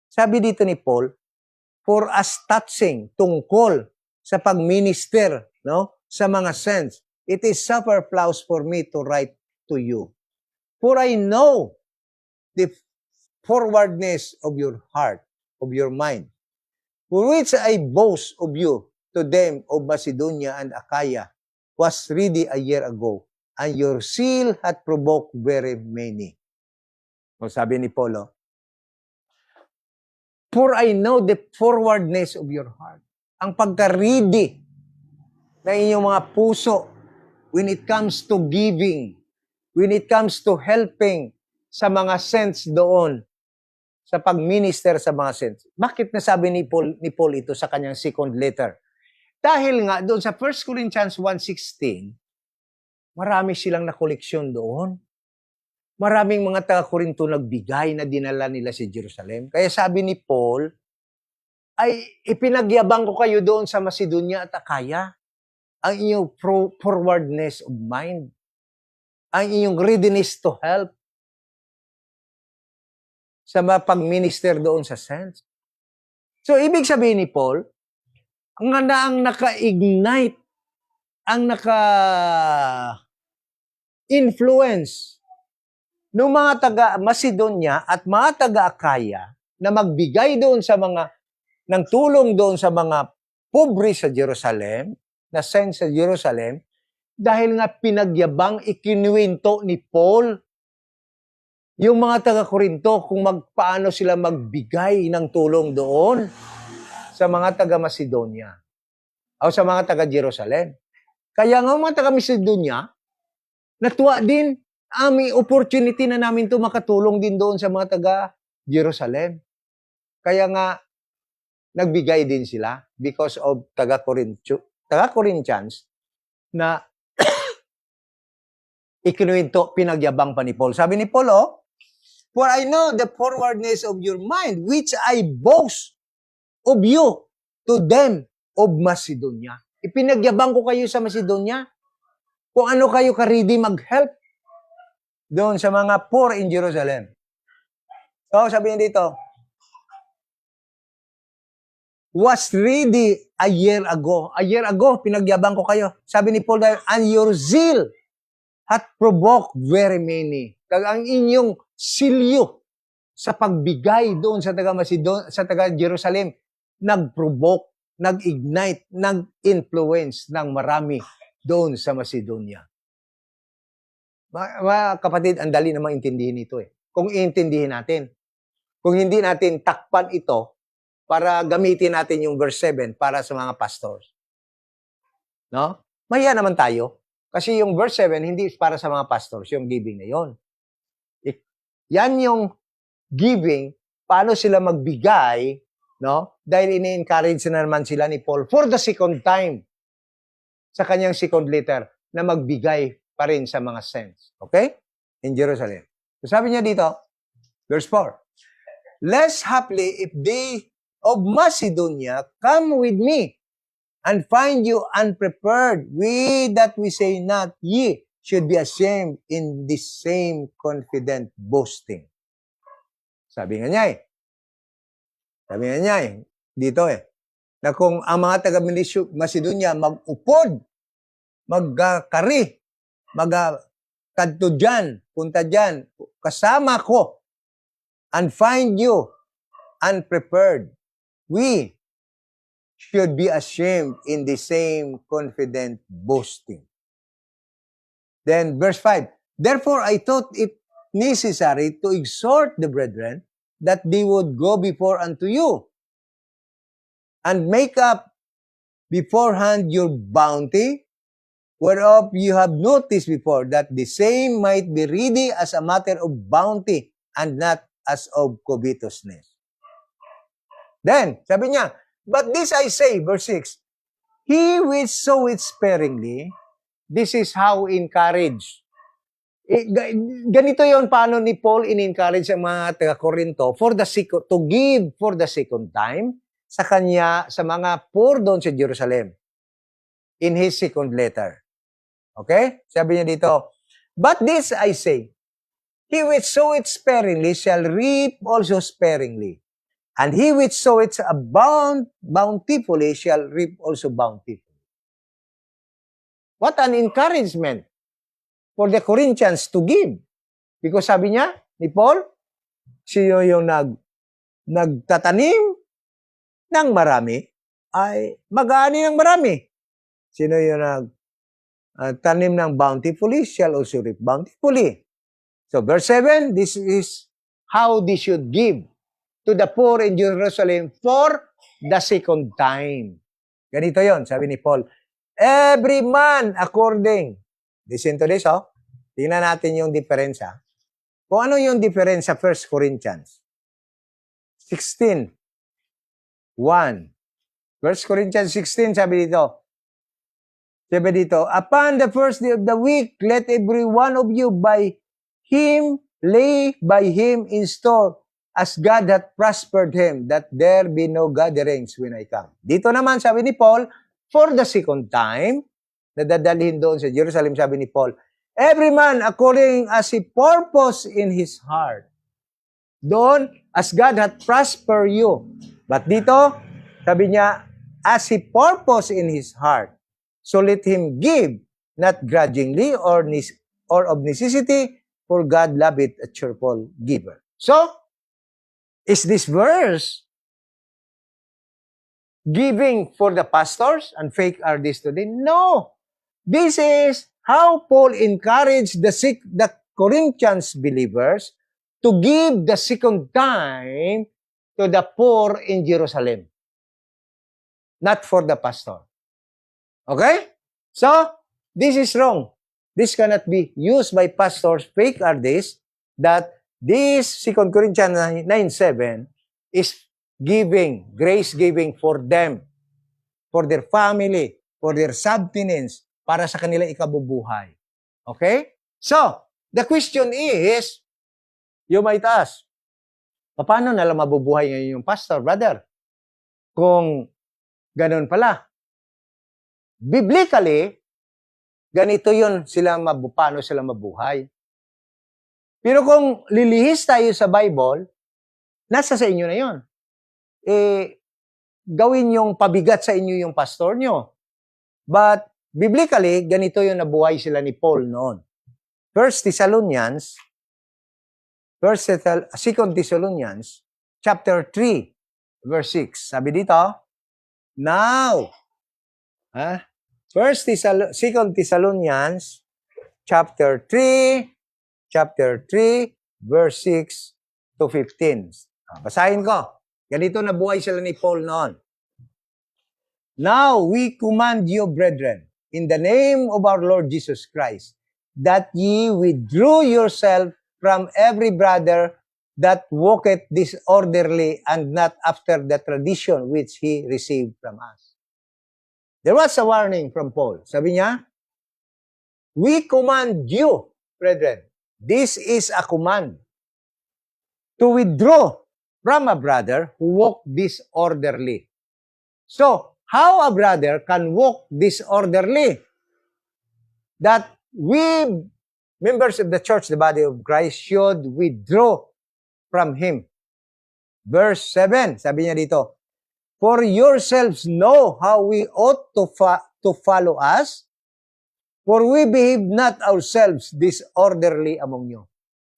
Sabi dito ni Paul, for as touching, tungkol sa pag-minister, no, sa mga saints, it is superfluous for me to write to you. For I know the forwardness of your heart, of your mind, for which I boast of you to them of Macedonia and Achaia, was ready a year ago, and your zeal had provoked very many. O sabi ni Paulo, for I know the forwardness of your heart. Ang pagka-ready na inyong mga puso when it comes to giving, when it comes to helping sa mga saints doon, sa pag-minister sa mga saints. Bakit nasabi ni Paul ito sa kanyang second letter? Dahil nga doon sa 1 Corinthians 1:16, marami silang nakoleksyon doon. Maraming mga taga-Korinto nagbigay na dinala nila sa Jerusalem. Kaya sabi ni Paul, ay ipinagyabang ko kayo doon sa Macedonia at Achaia. Ang inyong forwardness of mind. Ang inyong readiness to help sa pag-minister doon sa saints. So, ibig sabihin ni Paul, ang naka-ignite, ang naka-influence ng mga taga-Macedonia at mga taga-Achaia na magbigay doon sa mga, ng tulong doon sa mga pobre sa Jerusalem, na saints sa Jerusalem, dahil nga pinagyabang ikinuwento ni Paul yung mga taga-Korinto kung paano sila magbigay ng tulong doon sa mga taga-Macedonia o sa mga taga-Jerusalem. Kaya nga mga taga-Macedonia, natuwa din, may opportunity na namin to makatulong din doon sa mga taga-Jerusalem. Kaya nga, nagbigay din sila because of taga-Corinthians na ikinuwento, pinagyabang pa ni Paul. Sabi ni Paul, for I know the forwardness of your mind, which I boast of you to them of Macedonia. Ipinagyabang ko kayo sa Macedonia. Kung ano kayo ka-ready mag-help doon sa mga poor in Jerusalem. So, sabihin dito, was ready a year ago. A year ago, pinagyabang ko kayo. Sabi ni Paul, and your zeal hath provoked very many. Ang inyong silyo sa pagbigay doon sa taga-Macedonia, sa taga-Jerusalem, nag-provoke, nag-ignite, nag-influence ng marami doon sa Macedonia. Mga kapatid, ang dali namang intindihin ito Kung iintindihin natin. Kung hindi natin takpan ito, para gamitin natin yung verse 7 para sa mga pastors. No? Mahiya naman tayo. Kasi yung verse 7, hindi para sa mga pastors, yung giving na yon. Yan yung giving, paano sila magbigay, no? Dahil ini-encourage na naman sila ni Paul for the second time sa kanyang second letter na magbigay pa rin sa mga saints. Okay? In Jerusalem. So sabi niya dito, verse 4, lest haply if they of Macedonia come with me and find you unprepared. We that we say not, ye should be ashamed in this same confident boasting. Sabi nga niya dito na kung ang mga taga-Macedonia mag-upod, magkari, kadto dyan, punta dyan, kasama ko, and find you unprepared. We should be ashamed in the same confident boasting. Then verse 5, therefore I thought it necessary to exhort the brethren that they would go before unto you and make up beforehand your bounty, whereof you have noticed before, that the same might be ready as a matter of bounty and not as of covetousness. Then, sabi niya, but this I say, verse 6, he which soweth sparingly, this is how encourage. Ganito yon paano ni Paul in-encourage ang mga taga-Corinto to give for the second time sa kanya, sa mga poor doon sa Jerusalem in his second letter. Okay? Sabi niya dito, but this I say, he which soweth sparingly shall reap also sparingly. And he which soweth bountifully shall reap also bountifully. What an encouragement for the Corinthians to give. Because sabi niya, ni Paul, siya yung nagtatanim ng marami, ay mag-aani ng marami. Sino yung nagtanim ng bountifully, shall also reap bountifully. So verse 7, this is how they should give to the poor in Jerusalem for the second time. Ganito yon, sabi ni Paul. Every man according. Listen to this, Tingnan natin yung diferensya. Kung ano yung diferensya sa 1 Corinthians 16, 1. 1 Corinthians 16, sabi dito, upon the first day of the week, let every one of you lay by him in store, as God hath prospered him, that there be no gatherings when I come. Dito naman, sabi ni Paul, for the second time, nadadalhin doon sa Jerusalem, sabi ni Paul, every man according as he purpose in his heart. Doon, as God hath prospered you. But dito, sabi niya, as he purpose in his heart. So let him give, not grudgingly or of necessity, for God loveth a cheerful giver. So, is this verse giving for the pastors and fake are this today? No. This is how Paul encouraged the Corinthians believers to give the second time to the poor in Jerusalem. Not for the pastor. Okay? So, this is wrong. This cannot be used by pastors. Fake are this, that this 2 Corinthians 9:7 is giving, grace giving for them, for their family, for their subsistence, para sa kanilang ikabubuhay. Okay? So, the question is, you might ask, paano nalang mabubuhay ngayon yung pastor, brother? Kung ganun pala. Biblically, ganito yun paano sila mabuhay. Pero kung lilihis tayo sa Bible, nasa sa inyo na yun. Gawin yung pabigat sa inyo yung pastor nyo. But, biblically, ganito yung nabuhay sila ni Paul noon. 2 Thessalonians, chapter 3, verse 6. Sabi dito, now, 2 Thessalonians, chapter 3, verse 6 to 15. Basahin ko. Ganito na buhay sila ni Paul noon. Now we command you, brethren, in the name of our Lord Jesus Christ, that ye withdraw yourself from every brother that walketh disorderly and not after the tradition which he received from us. There was a warning from Paul. Sabi niya, we command you, brethren. This is a command to withdraw from a brother who walk disorderly. So, how a brother can walk disorderly, that we, members of the church, the body of Christ, should withdraw from him. Verse 7, sabi niya dito, for yourselves know how we ought to follow us, for we behave not ourselves disorderly among you.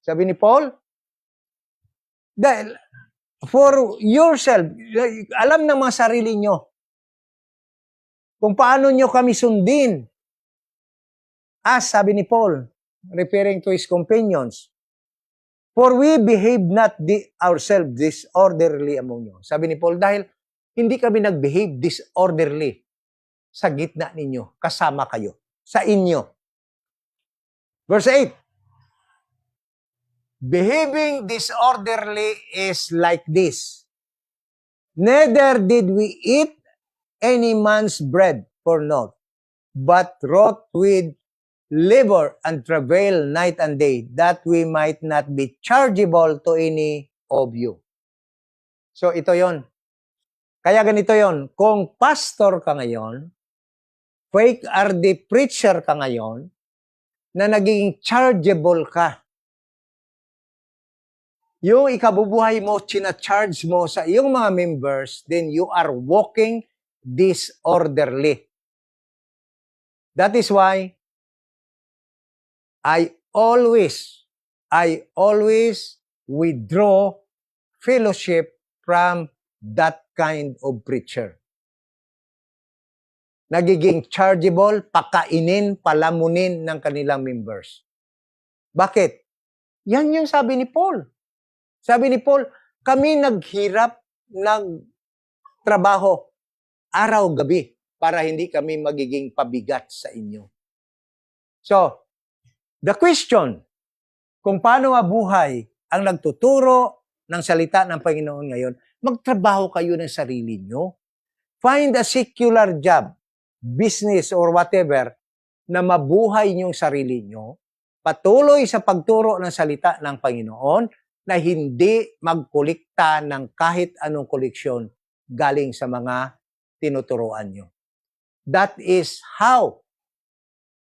Sabi ni Paul, dahil, for yourself, alam ng mga sarili nyo, kung paano nyo kami sundin. As, sabi ni Paul, referring to his companions, for we behave not ourselves disorderly among you. Sabi ni Paul, dahil hindi kami nag-behave disorderly sa gitna ninyo, kasama kayo, sa inyo. Verse 8, behaving disorderly is like this. Neither did we eat any man's bread for naught, but wrought with labor and travail night and day, that we might not be chargeable to any of you. So ito yon. Kaya ganito yon. Kung pastor ka ngayon, fake RD preacher ka ngayon, na naging chargeable ka, yung ikabubuhay mo, china-charge mo sa iyong mga members, then you are walking disorderly. That is why I always withdraw fellowship from that kind of preacher. Nagiging chargeable, pakainin, palamunin ng kanilang members. Bakit? Yan yung sabi ni Paul. Sabi ni Paul, kami naghirap ng trabaho araw-gabi para hindi kami magiging pabigat sa inyo. So, the question, kung paano mabuhay ang nagtuturo ng salita ng Panginoon ngayon, magtrabaho kayo ng sarili nyo. Find a secular job, business or whatever, na mabuhay nyong sarili nyo, patuloy sa pagturo ng salita ng Panginoon, na hindi magkolekta ng kahit anong koleksyon galing sa mga tinuturoan nyo. That is how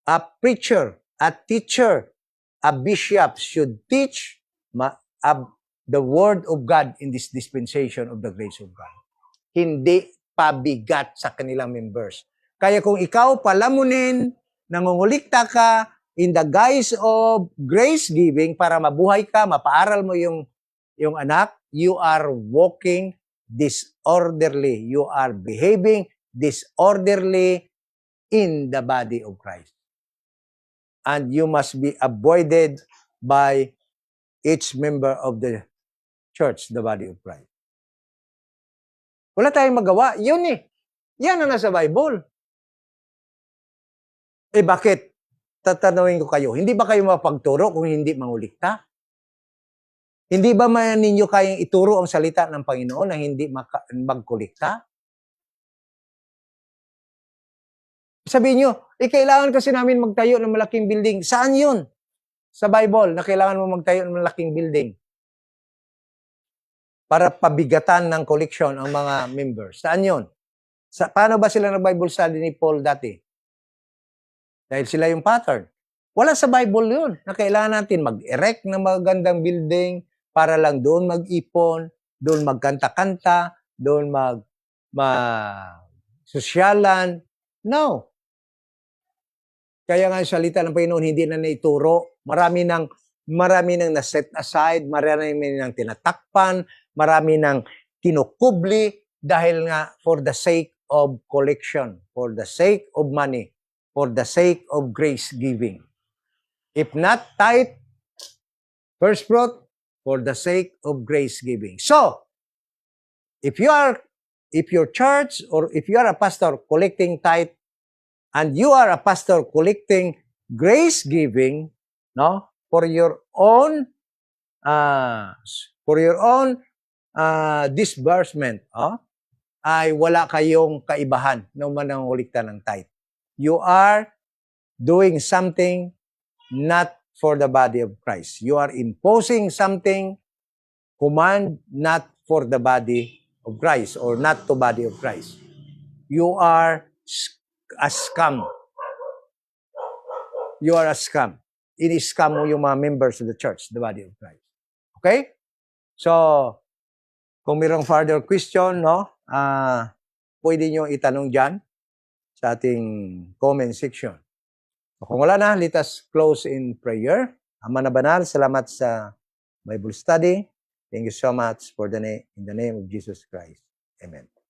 a preacher, a teacher, a bishop should teach the Word of God in this dispensation of the grace of God. Hindi pabigat sa kanilang members. Kaya kung ikaw palamunin, nangungulikta ka, in the guise of grace giving para mabuhay ka, mapaaral mo yung anak, you are walking disorderly. You are behaving disorderly in the body of Christ. And you must be avoided by each member of the church, the body of Christ. Wala tayong magawa. Yun eh. Yan ang nasa Bible. Eh bakit? Tatanungin ko kayo, hindi ba kayo mapagturo kung hindi mangulikta? Hindi ba ninyo kayang ituro ang salita ng Panginoon na hindi magkulikta? Sabihin nyo, kailangan kasi namin magtayo ng malaking building. Saan yun? Sa Bible, na kailangan mo magtayo ng malaking building para pabigatan ng koleksyon ang mga members. Saan yun? Paano ba sila nag-Bible study ni Paul dati? Dahil sila yung pattern. Wala sa Bible yun na kailangan natin mag-erect ng magandang building para lang doon mag-ipon, doon magkanta-kanta, doon mag-sosyalan. No. Kaya nga yung salita ng Panginoon hindi na naituro. Marami nang na-set aside, marami nang tinatakpan, marami nang kinukubli dahil nga for the sake of collection, for the sake of money, for the sake of grace giving. If not tithe, first fruit, for the sake of grace giving. So, if your church or if you are a pastor collecting tithe and you are a pastor collecting grace giving, no, for your own disbursement, ay wala kayong kaibahan nung manangulikta ng tithe. You are doing something not for the body of Christ. You are imposing something, command not for the body of Christ or not to body of Christ. you are a scam. You are a scam. Ini-scam mo yung mga members of the church, the body of Christ. Okay? So, kung mayroong further question, no, pwede nyo itanong dyan sa ating comment section. Kung wala na, let us close in prayer. Ama na banal, salamat sa Bible study. Thank you so much in the name of Jesus Christ. Amen.